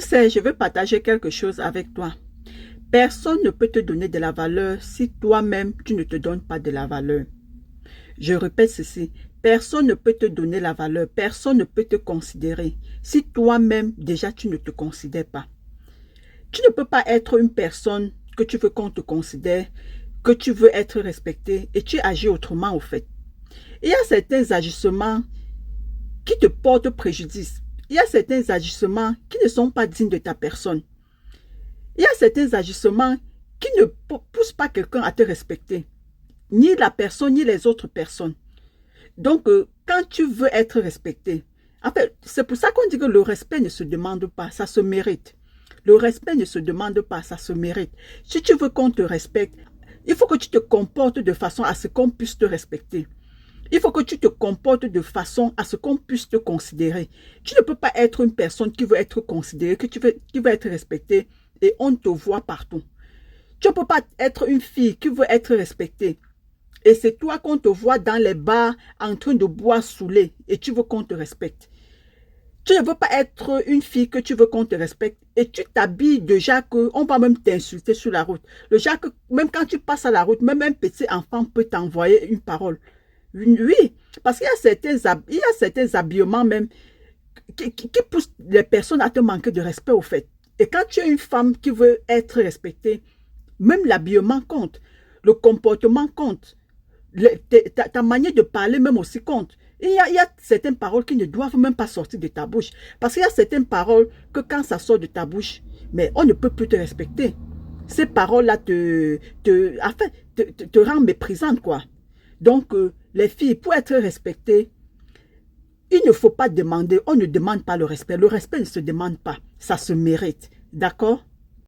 sais, je veux partager quelque chose avec toi. Personne ne peut te donner de la valeur si toi-même, tu ne te donnes pas de la valeur. Je répète ceci, personne ne peut te donner la valeur, personne ne peut te considérer si toi-même, déjà, tu ne te considères pas. Tu ne peux pas être une personne que tu veux qu'on te considère, que tu veux être respecté et tu agis autrement au fait. Il y a certains agissements qui te portent préjudice. Il y a certains agissements qui ne sont pas dignes de ta personne. Il y a certains agissements qui ne poussent pas quelqu'un à te respecter. Ni la personne, ni les autres personnes. Donc, quand tu veux être respecté, en fait, c'est pour ça qu'on dit que le respect ne se demande pas, ça se mérite. Le respect ne se demande pas, ça se mérite. Si tu veux qu'on te respecte, il faut que tu te comportes de façon à ce qu'on puisse te respecter. Il faut que tu te comportes de façon à ce qu'on puisse te considérer. Tu ne peux pas être une personne qui veut être considérée, qui veut être respectée et on te voit partout. Tu ne peux pas être une fille qui veut être respectée et c'est toi qu'on te voit dans les bars en train de boire saoulé et tu veux qu'on te respecte. Tu ne veux pas être une fille que tu veux qu'on te respecte et tu t'habilles déjà qu'on va même t'insulter sur la route. Le genre que même quand tu passes à la route, même un petit enfant peut t'envoyer une parole. Oui, parce qu'il y a certains habillements même qui poussent les personnes à te manquer de respect au fait. Et quand tu es une femme qui veut être respectée, même l'habillement compte, le comportement compte, ta manière de parler même aussi compte. Il y a certaines paroles qui ne doivent même pas sortir de ta bouche. Parce qu'il y a certaines paroles que quand ça sort de ta bouche, mais on ne peut plus te respecter. Ces paroles-là te rendent méprisante, quoi. Donc, les filles, pour être respectées, il ne faut pas demander, on ne demande pas le respect. Le respect ne se demande pas, ça se mérite. D'accord?